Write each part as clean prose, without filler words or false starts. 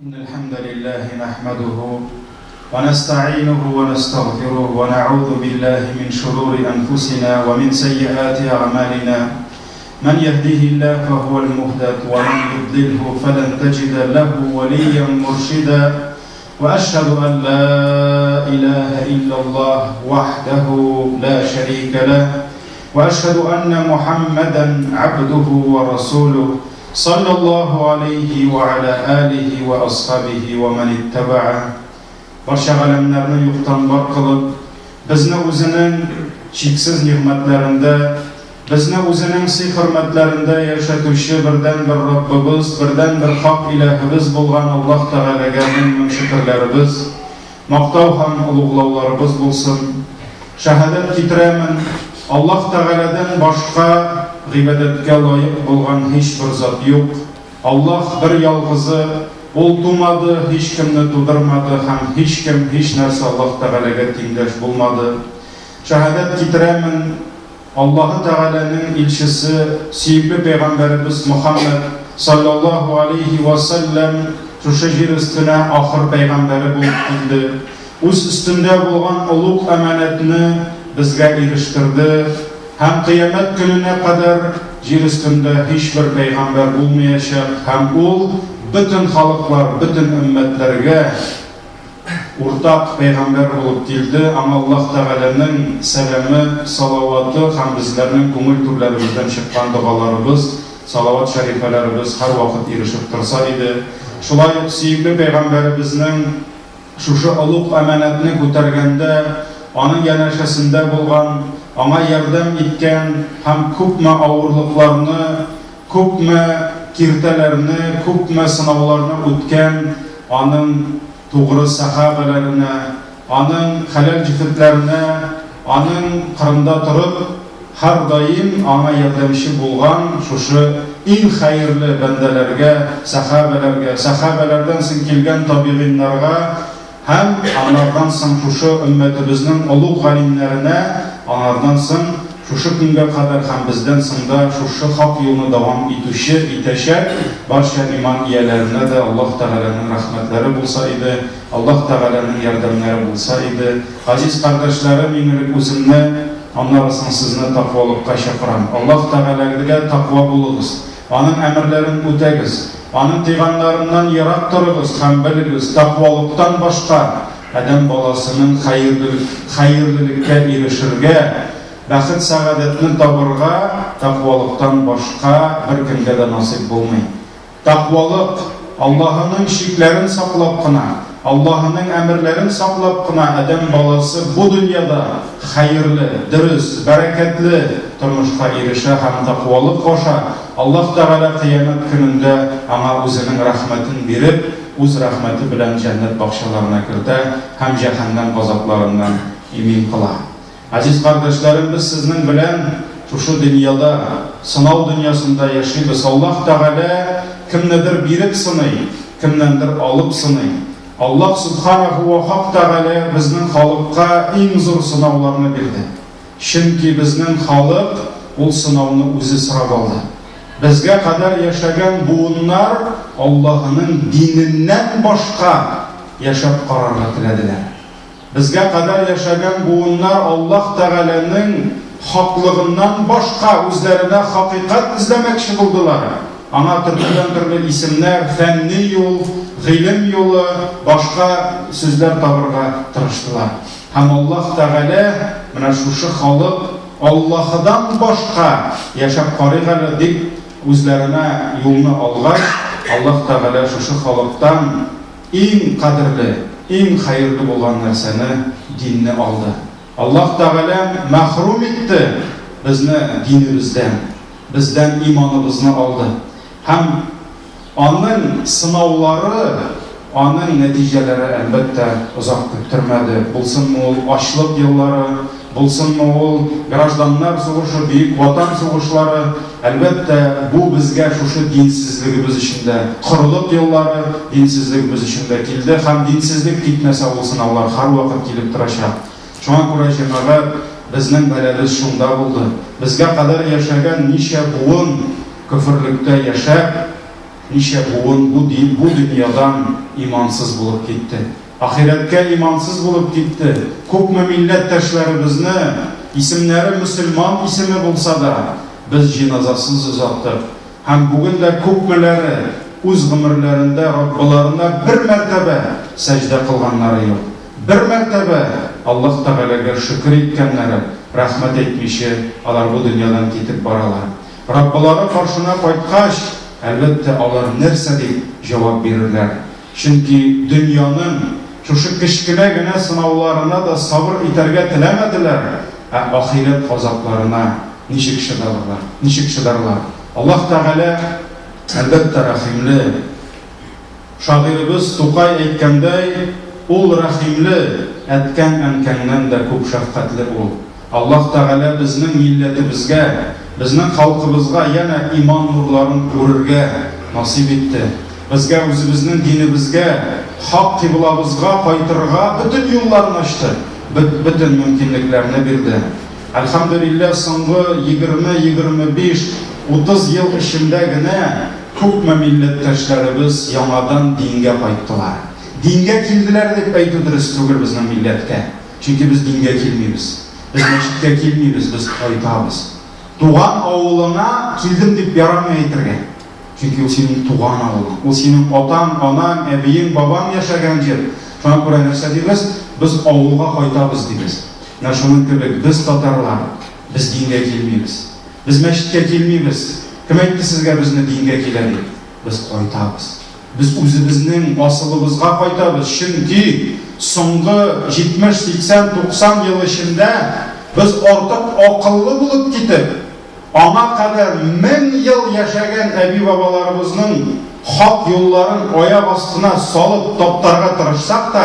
إن الحمد لله نحمده ونستعينه ونستغفره ونعوذ بالله من شرور أنفسنا ومن سيئات أعمالنا. من يهده الله فهو المهتد ومن يضلله فلن تجد له وليا مرشدا. وأشهد أن لا إله إلا الله وحده لا شريك له وأشهد أن محمدا عبده ورسوله صلى الله عليه وعلى آله وأصحابه ومن اتبعه. Barcha alamlarni yo'qdan bor qilib, bizni o'zining cheksiz ne'matlarida, bizni o'zining siy-hurmatlarida yashatuvchi birdan bir Robbimiz, birdan bir haq ilahimiz bo'lgan Alloh taolaga ming shukrlarimiz, maqtov ham ulug'lovlarimiz bo'lsin. Shahodat keltiraman, Alloh taoladan boshqa g'ibodatga loyiq bo'lgan hech bir zot yo'q. Alloh bir yolg'izi, ol tug'madi, hech kimni tug'dirmadi, ham hech kim hech narsa Alloh taolaga tengdosh bo'lmadi. Shahodat keltiraman, Alloh taolaning elchisi, sevimli payg'ambarimiz Muhammad sallallohu alayhi va sallam shu yer ustida oxir payg'ambari bo'lib keldi. O'z ustunda bo'lgan ulug' amonatni bizga erishtirdi. Ham qiyomat kunina qadar yer ustida hech bir payg'ambar bo'lmayacak, ham u butun xalqlar, butun ummatlarga o'rtaq payg'ambar bo'lib keldi. Ammo Alloh taolaning salami, salovati ham bizlarning ko'ngil turlarimizdan chiqqan duolarimiz, salovat sharifalarimiz har vaqt erishib tursa edi. Shulay sevimli payg'ambarimizning shu ulug' amonatni ko'targanda onun yanaşasında bo'lgan, ona yordam etgan, ham ko'pma og'irliklarni, ko'pma kirtalarni, ko'pma sinovlarni o'tgan onun to'g'ri sahobalarına, onun halal jihatlarini, onun qirında turib har doim ona yordamchi bo'lgan shu eng xayrli bandalarga, sahobalardan so'ng kelgan tobiinlarga, hem onlardan so'ng shu ummatimizning ulug' alimlarına, onlardan so'ng shu kunga qadar ham bizdan so'ngda shu haq yo'lni davom etuvchi, etashak barcha iymon egalarına da Alloh taolaning rahmatlari bo'lsa edi, Alloh taolaning yordamlari bo'lsa edi. Aziz qardoshlarım, men o'zimni, onlardan sizni taqvolikqa chaqiraman. Alloh taolaga taqvo bo'ling'iz, onun emirlerini o'tagiz, onun tiyganlarından yiroq turig'iz, ham biling'iz, taqvolikdan boshqa adam bolasının xayrlilikka erishirga, baxt saodatni topirga taqvolikdan boshqa bir kimga da nasib bo'lmaydi. Taqvolik Allohning sheklarini saqlab qina, Allohning emirlarini saqlab qina adam bolasi bu dunyoda xayrli, durust, barakatli turmushga erisha, ham taqvolik qo'sha Alloh taolo qiyomat kunida ama o'zining rahmatini berib, o'z rahmati bilan jannat baxshalarına kirdi, ham jahannam azoblaridan emin qila. Aziz qardoshlarım, biz sizning bilan shu dunyoda, sinov dunyosida yashaymiz. Alloh taolo kimnidir berib sinay, kimdandir olib sinay. Alloh subhanahu va taolo bizning xalqqa eng zo'r sinovlarni berdi. Chunki bizning xalq bu sinovni o'zi sirab oldi. Bizga qadar yashagan buunlar Allohning dinindən boshqa yashab qarorga tiladilar. Bizga qadar yashagan buunlar Alloh taolaning haqligidan boshqa o'zlarına haqiqat izlamoqchi bo'ldilar. Ama turli isimler, fenni yol, ilim yolu, başka sözler tabırga tırıştılar. Hem Allah Teala mana şu xalq Allah'dan başka yaşap qarıgalı deb o'zlarına yolunu algach, Allah Teala şu xalqdan eng qadrli, eng xayrli bo'lgan narsani, dinni aldı. Allah Teala mahrum etdi bizni dinimizden, bizden imanımızını aldı. Hem onun sınavları, onun neticeleri elbette uzak götürmedi. Bulsun mu açlık yılları, bulsun mu grajdanlar soğuşu, büyük vatan soğuşları, elbette bu bizge şu dinsizliğimiz içinde, kırılık yılları dinsizliğimiz içinde geldi. Hem dinsizlik gitmese o sınavlar her vakit gelip duracak. Şu an kuracağımız bizning balamiz şunda buldu. Bizge kadar yaşayan nice buğun küfürlükte yaşayıp, ничә буын бу дөньядан имансыз булып китте. Ахирәткә имансыз булып китте. Күпме милләттәшләребезне исемнәре мөселман исеме булса да, без җиназасыз узаттык. Һәм бүген дә күпмеләре үз гомерләрендә Раббыларына бер мәртәбә сәҗдә кылганнары юк. Бер мәртәбә Аллаһ Тәгаләгә шөкр иткәннәре, рәхмәт әйтмичә, алар бу дөньядан китеп баралар. Раббылары каршына кайткач, әлбәттә алар нәрсә дип җавап бирерләр? Чөнки дөньяның шушы кечкенә генә сынауларына да сабыр итәргә теләмәделәр, ахирет газапларына ничек чыдарлар? Аллаһ Тәгалә әлбәттә рәхимле. Шагыйрыбыз Тукай әйткәндәй, ул рәхимле, әткән әнкәңнән дә күп шәфкатьле ул. Аллаһ Тәгалә безнең милләтебезгә, безнең халкыбызга яна иман нурларын күрергә насип итте. Безгә үзебезнең динебезгә, хак кыйблабызга кайтырга бөтен юлларны ачты, бөтен мөмкинлекләрне бирде. Әлхәмдүлилләһ, соңгы 20, 25, 30 ел эчендә генә күпме милләттәшләребез яңадан дингә кайттылар. Дингә килделәр дип әйтү дөрес түгел безнең милләткә. Чөнки без дингә килмибез. Без мәчеткә килмибез, без кайтабыз. Туган авылыңа килдем дип ярамый әйтергә. Чөнки ул синең туган авылың. Ул синең атаң, анаң, әбиең, бабаң яшәгән җир. Шуңа күрә нәрсә дибез? Без авылга кайтабыз дибез. Менә шуның кебек без татарлар, без дингә килмибез. Без мәчеткә килмибез. Кем әйтте сезгә безне дингә килә дип? Без кайтабыз. Biz үзебезнең асылыбызга кайтабыз. Чөнки соңгы 70, 80, 90 ел эчендә без артык акыллы булып китеп, аңа кадәр 1000 ел яшәгән әби-бабаларыбызның хак юлларын аяк астына салып таптарга тырышсак та,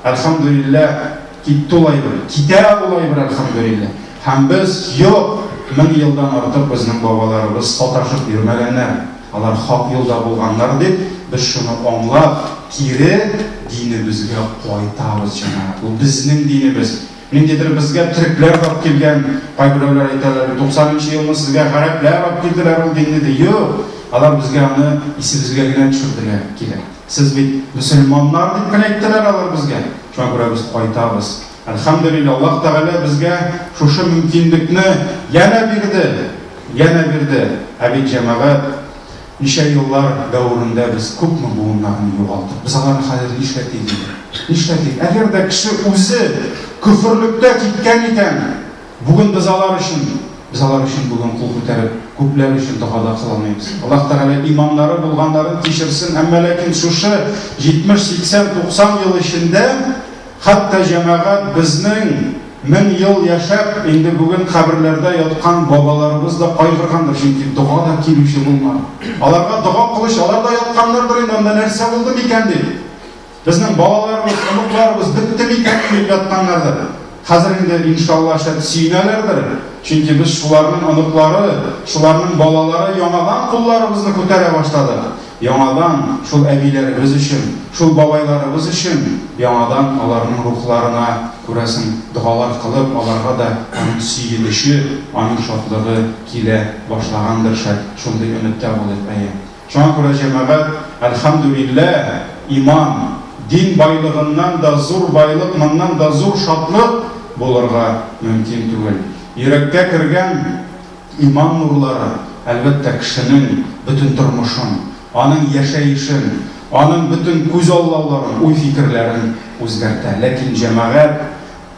әлхәмдүлилләһ, китте улайбыр, китә улайбыр, әлхәмдүлилләһ. Һәм без юк, 1000 елдан артык безнең бабаларыбыз саташып йөрмәгәннәр. Алар хак юлда булганнар дип, biz şunu аңлап, кире динебезгә кайтабыз җана. Бу безнең динебез. Ниндидер безгә төрекләр алып килгән, кайберләр әйтәләр, 90нчы елны сезгә гарәпләр алып килделәр ул динне ди. Юк, алар безгә аны исебезгә генә төшерделәр килә. Сез бит мөселманнар дип кенә әйттеләр алар безгә. Шуңа күрә без кайтабыз. Әлхәмдүлилләһ, Аллаһ Тәгалә безгә шушы мөмкинлекне яна бирде. Әбит җәмәгать ничә еллар дәврендә без күпме буыннарны югалттык. Без аларны хәзер нишләтик? Әгәр дә кеше үзе күфрлектә киткән икән, бүген без алар өчен бүген кул күтәреп, күпләр өчен дуада кылмыйбыз. Аллаһ Тәгалә иманнары булганнарын кичерсен, әмма ләкин шушы 70, 80, 90 ел эчендә хәтта җәмәгать безнең 1000 ел яшәп, инде бүген каберләрдә яткан бабаларыбыз да кайгыргандыр, чөнки дуга да килүче булмады. Аларга дуга кылыш, алар да ятканнардыр, инде анда нәрсә булды микән дип. Безнең балаларыбыз, оныкларыбыз битте микән дип ятканнардыр. Хәзер инде иншаллаһ шәт сөйнәләрдер. Чөнки без шуларның оныклары, шуларның балалары яңадан кулларыбызны күтәрә башлады. Яңадан шул әбиләребез өчен, шул бабайларыбыз өчен яңадан аларның рухларына күрәсен дуалар кылып, аларга да аның сөйелеше, аның шатлыгы килә башлагандыр шәт. Шундый өметтә булып әйе. Шуңа күрә җәмәгать, әлхәмдүлилләһ, иман, дин байлыгыннан да зур байлык, моннан да зур шатлык булырга мөмкин түгел. Йөрәккә кергән иман нурлары әлбәттә кешенең бөтен тормышын, аның яшәешен, аның бөтен күз аллауларын, уй фикерләрен үзгәртә. Ләкин җәмәгать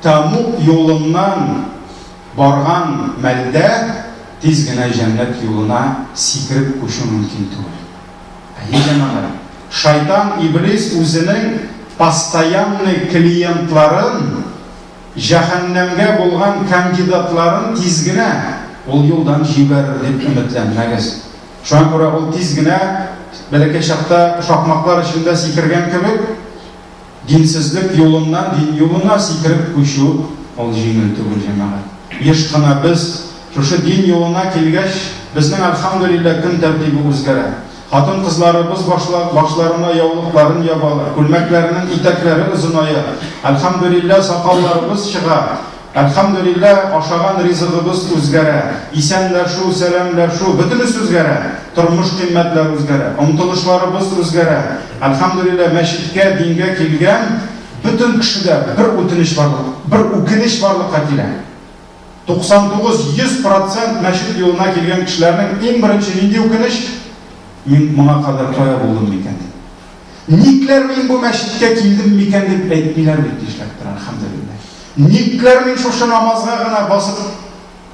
Тамук юлыннан барган мәлдә тиз генә җәннәт юлына сикереп күчү мөмкин түгел. Әйе җәмәгать, шайтан иблис үзенең постоянный клиентларын, җәһәннәмгә булган кандидатларын тиз генә ул юлдан җибәрер дип өметләнмәгез. Шуңа күрә ул тиз генә бәләкәй чакта шакмаклар эчендә сикергән кебек, динсезлек юлыннан дин юлына сикереп күчү ул җиңел түгел җәмәгать. Еш кына без шушы дин юлына килгәч, безнең әлхәмдүлилләһ көн тәртибе үзгәрә. Хатын кызларыбыз башларына яулыкларын ябалар, күлмәкләренең итәкләре озыная. Әлхәмдүлилләһ, сакалларыбыз чыга. Elhamdülillah aşağıdan rızığımız özgere, isenleşu, selamleşu, bütünüz özgere, turmuş kıymetler özgere, umtuluşlarımız özgere. Elhamdülillah meşitke, dinge kilgen, bütün kişide bir ütünüş varlık, bir ukiniş varlık katile. 99-100% meşit yoluna kilgen kişilerin en birinci nindi ukiniş, men buna kadar koya buldum miken. Nikler men bu meşitke kildim miken deb aytmaylar bitti işleptir, elhamdülillah. Nikler men şoşu namazga gana basıp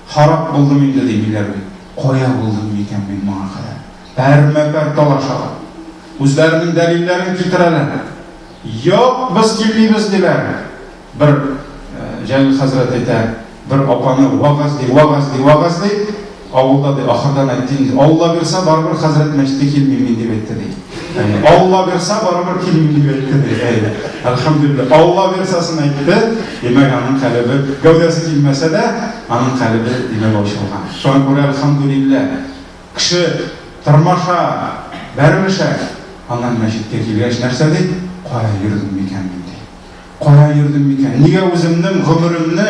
harap buldum indi deymiler mi? Koya buldum miken men buna kadar. Berme-ber talaşalar. Özlerinin delillerini kitireler. Yok biz kilmeymiz diler. Bir Jalil Hazret aytar, bir opani vagaz deyip avulda deyip ahırdan aytdingiz. Allah bersa baribir Hazret meşitke kilmeymin deb aytdi deyip. Allah bersa baribir kilmeymin deb aytdi deyip. Elhamdülillah. Allah bersasını aytdi. Demek anın kalbi gövdesi kilmese de anın kalbi demek oşulgan. Şu an ko'ra elhamdülillah. Kişi tırmaşa, berilişe andan meşitke kilgeç nerse deyip koya yürüdüm miken deyip. Koya yürüdüm miken. Niye özümün ömrümni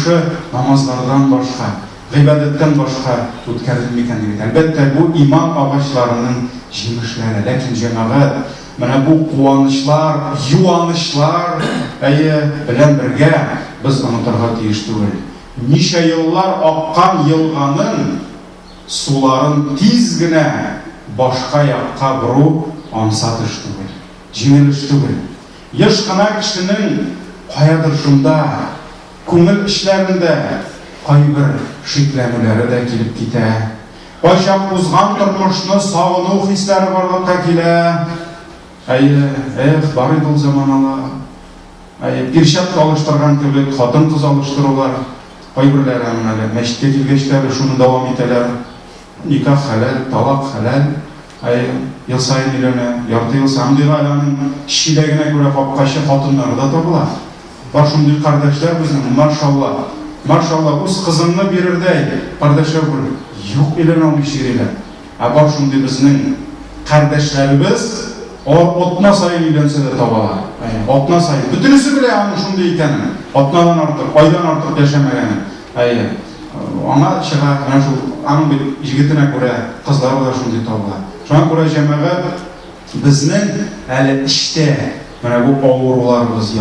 şu namazlardan başka, gıybadetten başka ötkərdim miken deyip. Elbette bu iman ağaçlarının jimişleri. Lakin cemaat mana bu kuvvanışlar, yuvanışlar bilen birge biz unuturga tiyiş tugul. Nice yıllar akkan yılganın suların tizgine başka yakka buru ansatış tugul, jimiliş tugul. Yaşkına kişinin kayadır şunda, köngül işlerinde kaybir şiklemeleri de kilip gite. Başak uzgan turmuşnu sağını hisleri varlıkta kile. Bari bu zamanalar. Pirşat alıştırgan gibi kadın tuz alıştırırlar. Kaybirler anılar. Meşitke kilgeçler şunu devam eteler. Nikah halal, talak halal. Yıl sayın ilerine, yartı yıl samdiği ailenin şilegine göre kapkaşı kadınları da tabular. Var şimdi kardeşler bizim maşallah. Maşallah uz kızını birirday. Kardeşler bu. Yok ilen olmuş yeriyle. Var şimdi bizim kardeşlerimiz otna sayın ilense de tabalar. Otna sayın. Bütünüsü bile yani şimdi iken. Otnadan artık, aydan artık yaşamayanı. Ona çığa, onun bir jigitine göre kızları da şimdi tabalar. Şu an göre cemaat bizning hali işte mana bu avrularımız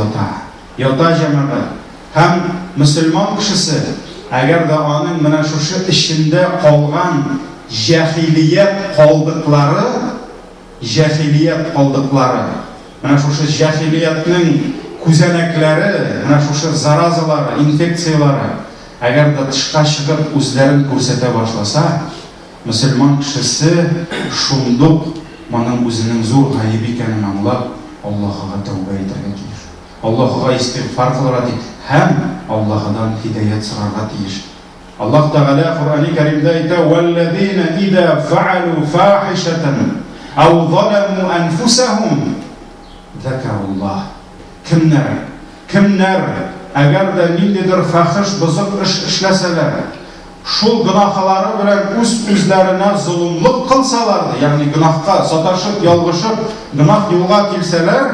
yata cemaat. Hem Müslüman kişisi eğer de onun mana şu işinde kalgan cahiliyet kaldıkları mana şu cahiliyetinin kuzenekleri, mana şu zarazaları, infeksiyaları eğer de dışka çıkıp özlerini görsete başlasa Müslüman kişisi şunduk manın özünün zor gayib ekanini anlap Allah'a tövbe etmeye tiyiş. Allah'a istiğfar kılırga tiyiş. Hem Allah'dan hidayet sırarga tiyiş. Allah Teala Kur'an-ı Kerim'de ayta وَالَّذ۪ينَ اِذَا فَعَلُوا فَاحِشَةً اَوْ ظَلَمُوا أَنْفُسَهُمْ ذَكَرُوا اللّٰهِ Kimler eğer de nindidir fahiş bozuk iş işleseler şul günahları bilen özlerine zulümlük kılsalardı, yani günahka sataşıp, yalgışıp, günah yolga kilseler,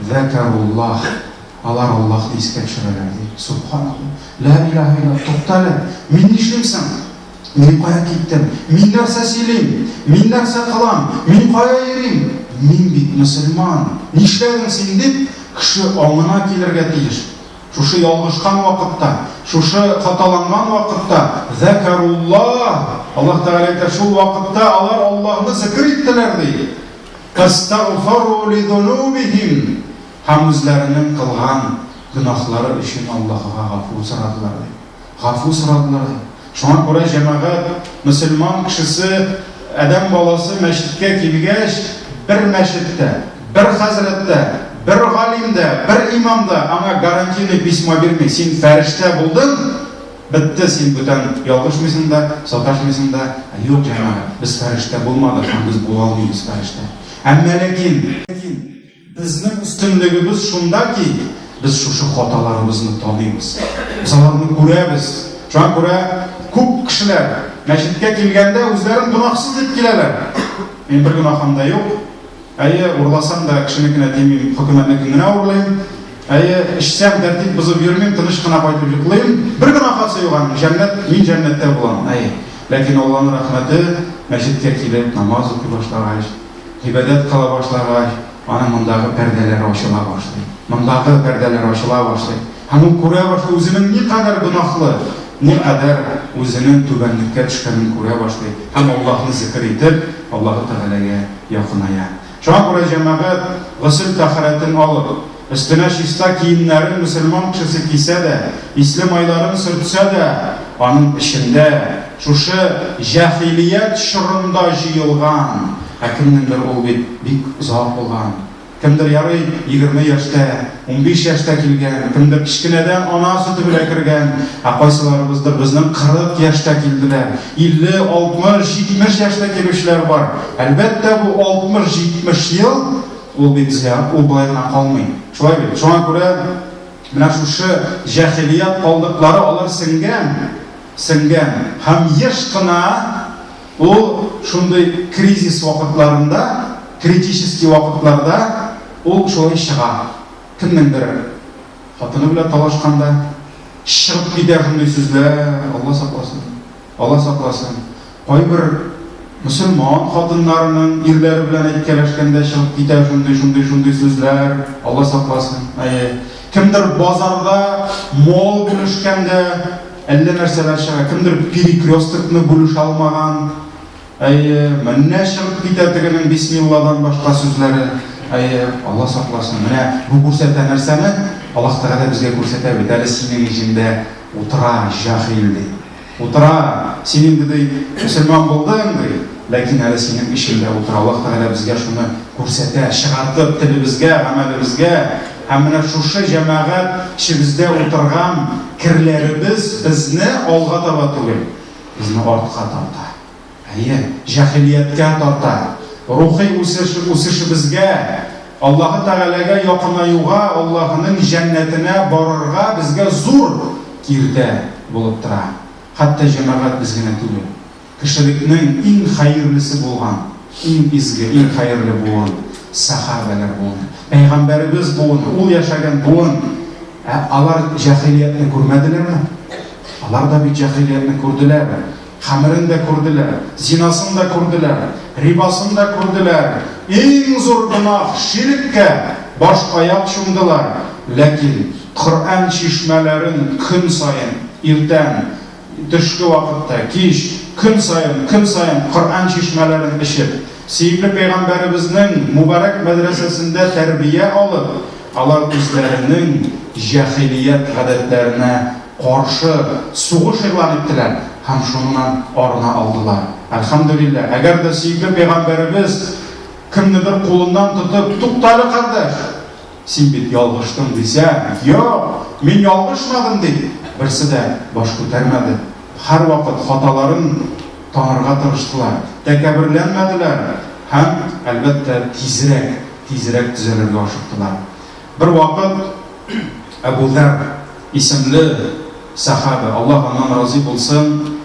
zekerullah, alar Allah'ı iske çirelerdi. Subhanallah, la ilahe illallah, toktale, min işlimsen, min kaya gittim, min derse sileyim, min derse kılam, min kaya yerim, min bit Müslüman, nişlerin sen deyip, kişi onuna kilirge tiyiş. Şuşu yalgışkan vakitte, şuşu hatalangan vakitte, zekerullah, Allah Teala aytar, şu vakitte alar Allah'ı zikir ettiler deyip, estağfaru li zunubihim, hem özlerinin kılgan günahları için Allah'a gafu sıradılar deyip. Şu an Kore cemaat, Müslüman kişisi, adam balası meşritte kilgeç, bir meşritte, bir hazrette, bir galimde, bir imamda ama garantini bisma verme, sen ferişte buldun, bitti sen bütün yalgışmısın da, sataşmısın da, yok cemaat, biz ferişte bulmadık, biz bulalmayız ferişte. Ama lakin, bizning üstünlüğümüz şunda ki, biz şu hatalarımızı tanıyız, biz onlarını göremiz. Şu an ko'p kişiler meşritke kelganda o'zlarini gunohsiz deb keladilar. Men bir gunohim da yo'q. Urlasam da kishinikini demeyim, hukumatnikini urlayim. ішсәм тәртип бұзып йөрмим, тыныш кына кайтып йоклыйм, бер генә хат сөйгән, җәннәт, мин җәннәттә булам. Ләкин Аллаһның рәхмәте, мәчеткә килеп намаз укый башлагач, ибадәт кыла башлагач, аның мондагы пәрдәләр ачыла башлый. Мондагы пәрдәләр ачыла башлый. Һәм ул күрә башлый, үзенең никадәр гөнаһлы, никадәр үзенең түбәнлеккә төшкәнен күрә башлый. Һәм Аллаһны зикр итеп, Аллаһ Тәгаләгә якыная. Шуңа күрә җәмәгать гысл тәһарәтен алып, өстенә чиста киемнәрен мөселман кешесе кисә дә, ислам айларын сөртсә дә, аның эчендә шушы җаһилият шырында җыелган, кемнеңдер ул бик озак булган. Кемдер ярый 20 яшьтә, 15 яшьтә килгән, кемдер кичкенәдән ана сөте белән кергән, кайсыларыбыздыр безнең 40 яшьтә килделәр, 50, 60, 70 яшьтә килүчеләр бар. Әлбәттә бу 60-70 ел ул бит зыян, ул болай гына калмый. Шулай бит. Шуңа күрә менә шушы җаһилият калдыклары алар сеңгән һәм еш кына ул шундый кризис вакытларында, критический вакытларда ул шулай чыга. Кемнеңдер хатыны белән талашканда чыгып китә шундый сүзләр, Алла сакласын. Алла сакласын. Кайбер мөселман хатыннарының ирләре белән әйткәләшкәндә чыгып китә шундый сүзләр, Алла сакласын. Кемдер базарда мол бүлешкәндә әллә нәрсәләр чыга, кемдер перекрестокны бүлеш алмаган, менә чыгып китә тегенең бисмилладан башка сүзләре. Алла сакласын. Менә бу күрсәтә нәрсәне? Аллаһ Тәгалә безгә күрсәтә бит. Әле синең җиңдә утыра җаһил ди. Утыра, син инде мөселман булдың ди, ләкин әле синең ишендә утыра. Аллаһ Тәгалә безгә шуны күрсәтә, чыгартып телебезгә, гамәлебезгә. Һәм менә шушы җәмәгать ичебездә утырган кирләребез безне алга таба түгел, безне артка тарта. Җаһилияткә тарта. Рухи үсешебезгә, Аллаһ Тәгаләгә якынаюга, Аллаһның җәннәтенә барырга безгә зур киртә булып тора. Хәтта җәмәгать без генә түгел. Кешелекнең иң хәерлесе булган, иң изге, иң хәерле булган сахабалар булды. Пәйгамбәрбез булды, ул яшәгән буын. Алар җаһилиятны күрмәделәрме? Алар да бит җаһилиятны күрделәр. Хамырын да күрделәр, зинасын да күрделәр, рибасын да күрделәр. Иң зур гөнаһ ширккә баш аяк чумдылар. Ләкин Коръән чишмәләрен көн сайын, иртән, төшке вакытта, кич, көн сайын Коръән чишмәләрен эчеп, сөйкле пәйгамбәребезнең мубарак мәдрәсәсендә тәрбия алып, алар үзләренең җаһилият гадәтләренә каршы сугыш игълан иттеләр. Һәм шуннан арына алдылар. Әлхәмдүлилләh. Әгәр дә сөйкле пәйгамбәребез кемнедер кулыннан тотып, туктале кардәш, син бит ялгыштың дисә, юк, мин ялгышмадым ди. Берсе дә баш күтәрмәде. Һәр вакыт хаталарын танырга тырыштылар, тәкәбберләнмәделәр һәм әлбәттә тизрәк төзәлергә ашыктылар. Бер вакыт Әбу Зәр исемле сахаба, Аллаһ аннан разый булсын,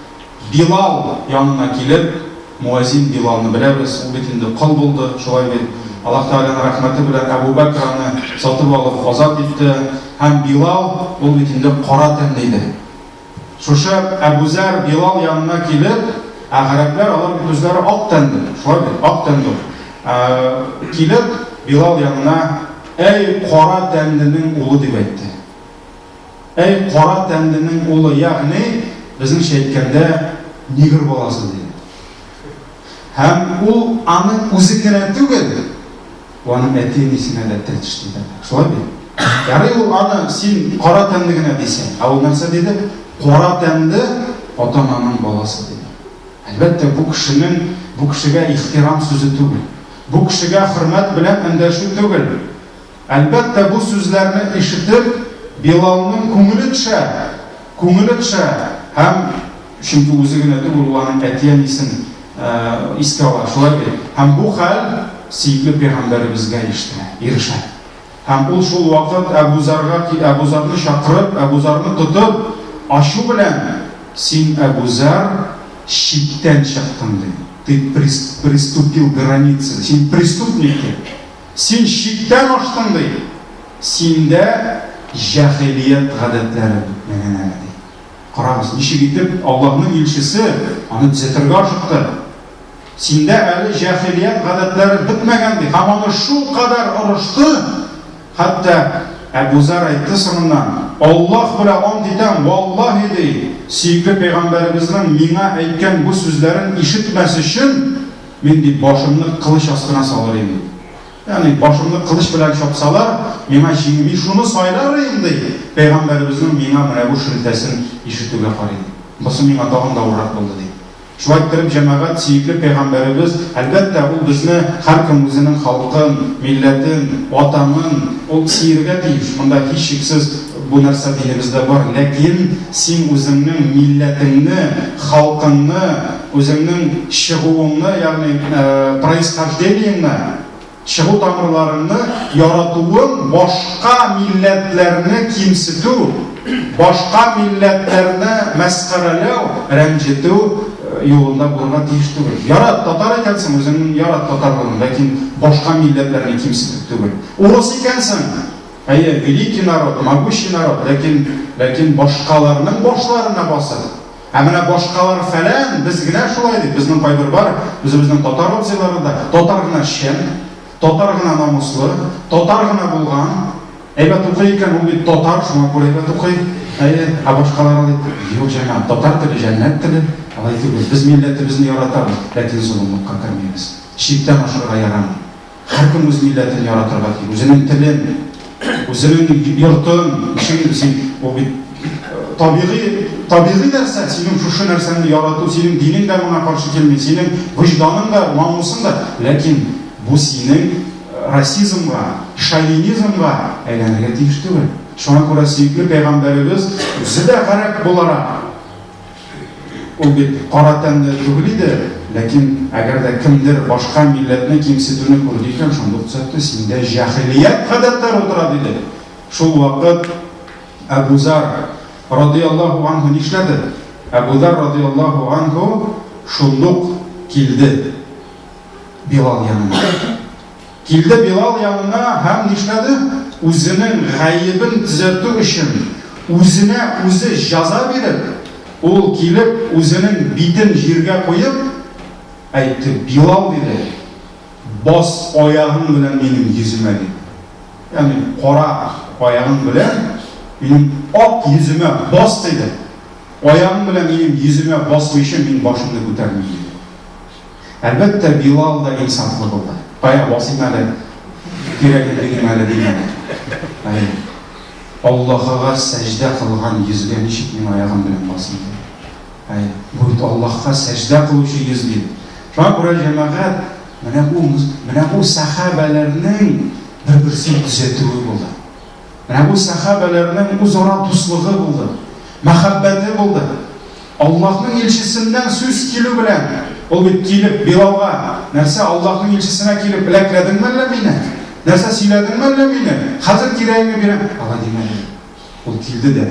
Билал янына килеп, муазин Билалны беләбез, ул бит инде кол булды, шулай бит. Аллаһ Тәгаләнең рәхмәте белән Әбу Бәкрны сатып алып азат итте, һәм Билал ул бит инде кара тәнле иде. Шушы Әбу Зәр Билал янына килеп, гәрәпләр алар бит үзләре ак тәнле, шулай бит, ак тәнле. Килеп Билал янына, "Эй кара тәнленең улы" дип әйтте. Эй кара тәнленең улы, ягъни безнеңчә әйткәндә нигер баласы диде. Һәм ул аның үзе генә түгел, аның әти-әнисенә дә тәтеш диде. Шулай бит. Ярый ул аны син кара тәнле генә дисәң, ә ул нәрсә диде? Кара тәнле ата-ананың баласы диде. Әлбәттә бу кешегә ихтирам сүзе түгел. Бу кешегә хөрмәт белән эндәшү түгел. Әлбәттә бу сүзләрне ишетеп Билалның күңеле төшә, һәм чөнки үзе генә түгел, аның әти-әнисен искә ала, шулай бит. Һәм бу хәл сөйкле пәйгамбәребезгә ирешә. Һәм ул шул вакыт Әбу Зарны чакырып, Әбу Зарны тотып, ачу белән, син Әбу Зар читтән чыктың ди. Ты приступил границы, син преступник ди. Син читтән аштың ди. синдә җәһилият гадәтләре бетмәгән әле. Карагыз, ничек итеп Аллаһның илчесе аны төзәтергә ашыкты. Синдә әле җәһилият гадәтләре бетмәгән ди. Һәм аны шул кадәр орышты, хәтта Әбу Зар әйтте соңыннан, Аллаһ белән ант итәм, валлаһи ди, сөйкле пәйгамбәребезнең миңа әйткән бу сүзләрен ишетмәс өчен мин ди башымны кылыч астына салыр идем. Ягъни башымны кылыч белән чапсалар, миңа җиңми шуны сайлар идем ди. Пәйгамбәребезнең миңа менә бу шелтәсен ишетүгә карый. Бусы миңа тагын да авыррак булды ди. Шулай итеп җәмәгать сөйкле пәйгамбәребез, әлбәттә ул безне һәркем үзенең халкын, милләтен, ватанын ул сөяргә тиеш. Монда һич шиксез бу нәрсә динебездә бар. Ләкин син үзеңнең милләтеңне, халкыңны, үзеңнең чыгуыңны, ягъни происхождениеңне, чыгу тамырларыңны яратуың башка милләтләрне кимсетү, башка милләтләрне мәсхәрәләү, рәнҗетү юлында булырга тиеш түгел. Ярат татар икәнсең, үзеңнең ярат татарлыгың, ләкин башка милләтләрне кимсетү түгел. Урыс икәнсең, әйе, великий народ, могучий народ, ләкин башкаларның башларына басып. Ә менә башкалар фәлән, без генә шулай ди. Безнең кайбер бар, үзебезнең татар абзыйларында, татар гына шәм, татар гына намуслы, татар гына булган, әйбәт укый икән, ул бит татар, шуңа күрә әйбәт укый. Әйе, ә башкалар ди, юк җәмәгать, татар теле җәннәт теле. Алай түгел, біз милләтебезне яратабыз, ләкин зулымлыкка кермәйбез. Шиктән ашырга ярамый. Һәркем үз милләтен яратырга тиеш. Үзенең телен, үзенең йортын, син ул бит табигый нәрсә, синең шушы нәрсәне ярату, синең динең дә моңа каршы килми, синең вөҗданың да, намусың да, ләкин бу синең расизмга, шовинизмга әйләнергә тиеш түгел. Шуңа күрә сөйкле пәйгамбәребез үзе дә гарәп буларак ул бит кара тәнле түгел иде, ләкин әгәр дә кемдер башка милләтне кимсетүне күрде икән, шундук төзәтте, синдә җәһилият гадәтләре утыра диде. Шул вакыт Әбу Зар радиллаһу анһу нишләде? Әбу Зар радиллаһу анһу шундук килде Билал янына. Килде Билал янына һәм нишләде? Үзенең гаебен төзәтү өчен, үзенә үзе җәза биреп, ул килеп үзенең битен җиргә куеп әйтте, Билал диде, бас аягың белән минем йөземә диде. Ягъни кара аягың белән минем ак йөземә бас диде. Аягың белән минем йөземә басу өчен мин башымны күтәрмим диде. Әлбәттә Билал да инсафлы булды. Кая басыйм әле, кирәклеген әле дигән. Аллаһка сәҗдә кылган йөзгә ничек мин аягым белән басым диде. Бу Аллаһка сәҗдә кылучы йөз диде. Шуңа күрә җәмәгать, менә бу сахабаларның бер-берсен төзәтүе булды. Менә бу сахабаларның үзара дуслыгы булды, мәхәббәте булды. Аллаһның илчесеннән сүз килү белән, ул бит килеп Билалга, нәрсә Аллаһның илчесенә килеп беләкләдеңме әллә мине? Нәрсә сөйләдеңме әллә мине? Хәзер кирәгеңне бирәм. Алай димәде. Ул килде дә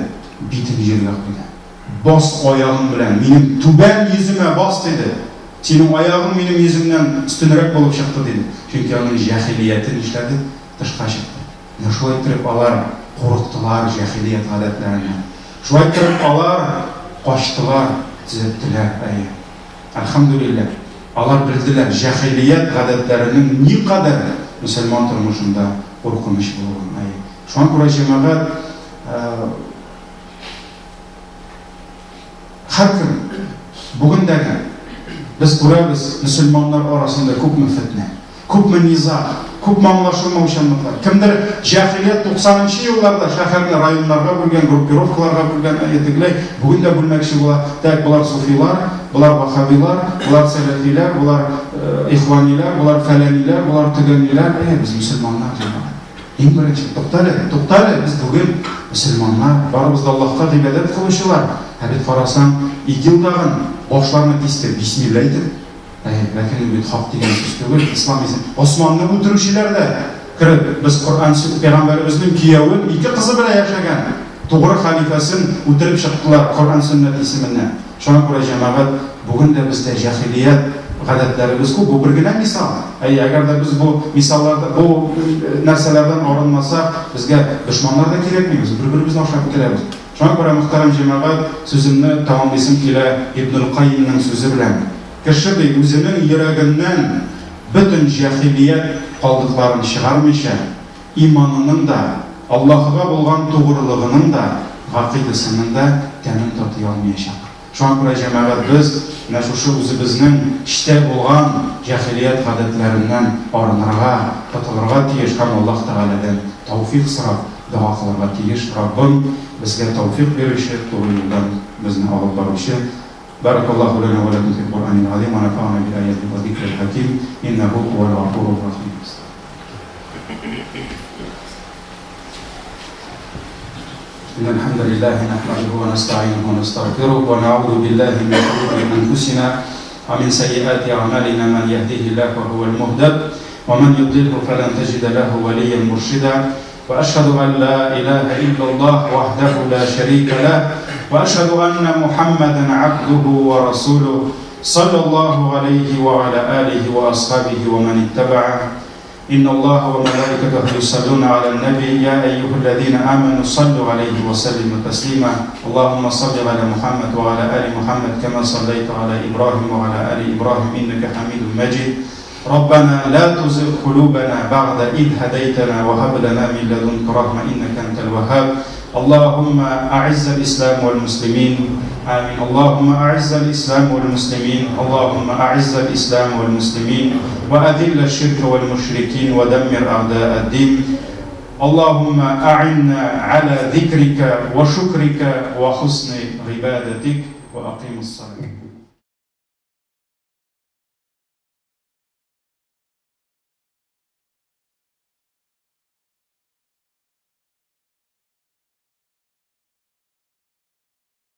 битен җиргә куйды. Бас аягың белән минем түбән йөземә бас диде. Синең аягың минем йөземнән өстенрәк булып чыкты диде. Чөнки аның җәһилиятен нишләде? Тышка чыкты. Шулай итеп алар курыктылар җәһилият гадәтләреннән. Шулай итеп алар качтылар, төзәттеләр. Әлхәмдүлилләх. Алар белделәр җәһилият гадәтләренең никадәр мөселман тормышында куркыныч булуын. Шуңа күрә җәмәгать һәркем бүгендәге без күрәбез мөселманнар арасында күпме фитнә, күпме низа, күпме аңлашылмаучанлыклар. Кемдер җәһилият 90-нчы елларда шәһәрне районнарга бүлгән, группировкаларга бүлгән, әйтегеләй, бүген дә бүлмәкче була. Так, булар суфилар, булар вахабилар, булар сәләфиләр, булар ихванилар, булар фәләниләр, булар төгәниләр. Без мөселманнар җәмәгать. Иң беренче туктале, без бүген мөселманнар, барыбыз да Аллаһка гыйбадәт кылучылар. Бит карасаң, 2 елдагын башларны кистеп, бисмилла әйтеп, ләкин бит хак дигән сүз түгел, ислам исем. Османны үтерүчеләр дә кирәк, без Коръан сүз пәйгамбәребезнең киявен 2 кызы белән яшәгән, тугры халифасын үтереп чыктылар Коръан сөннәт исеменнән. Шуңа күрә җәмәгать, бүген дә бездә җәһилият гадәтләребез күп, бу бер генә мисал. Agar da biz bu misallarda, bu narsalardan arınmasak, bizga dushmanlar da kerakmaymiz, bir-birimizni oshab kelamiz. Shunga ko'ra muhtaram jamoat, so'zimni tamomlaysam kela Ibnul Qayyimning so'zi bilan. Kishi o'zining yuragidan butun jahiliyat qoldiqlarini chiqarmaycha, iymonining da, Allohga bo'lgan to'g'riligining da, aqidasining da ta'min totiy olmayacak. Shunga ko'ra jamoat biz shu o'zimizning ishda bo'lgan jahiliyat odatlaridan arınırga, totulurga tiyish ham Alloh taoladan tavfiq so'rab duo qilishga tiyish. Robbim bizga tavfiq berishi, to'g'ri yo'ldan bizni olib borishi. Barakallohu lana va lakum fil Qur'anil azim va nafa'ana bil ayati va zikril hakim innahu huval ghafurur rahim. إن الحمد لله نحمده ونستعينه ونستغفره ونعوذ بالله من شرور أنفسنا ومن سيئات أعمالنا من يهده الله فهو المهتد ومن يضلله فلن تجد له وليا مرشدا وأشهد أن لا إله إلا الله وحده لا شريك له وأشهد أن محمدا عبده ورسوله صلى الله عليه وعلى آله وأصحابه ومن اتبعه إن الله وملائكته يصلون على النبي يا أيها الذين آمنوا صلوا عليه وسلموا تسليما اللهم صل على محمد وعلى آل محمد كما صليت على إبراهيم وعلى آل إبراهيم إنك حميد مجيد ربنا لا تزغ قلوبنا بعد إذ هديتنا وهب لنا من لدنك رحمة إنك أنت الوهاب اللهم أعز الإسلام والمسلمين آمين اللهم أعز الإسلام والمسلمين اللهم أعز الإسلام والمسلمين وأذل الشرك والمشركين ودمر أعداء الدين اللهم أعنا على ذكرك وشكرك وحسن عبادتك وأقيم الصلاة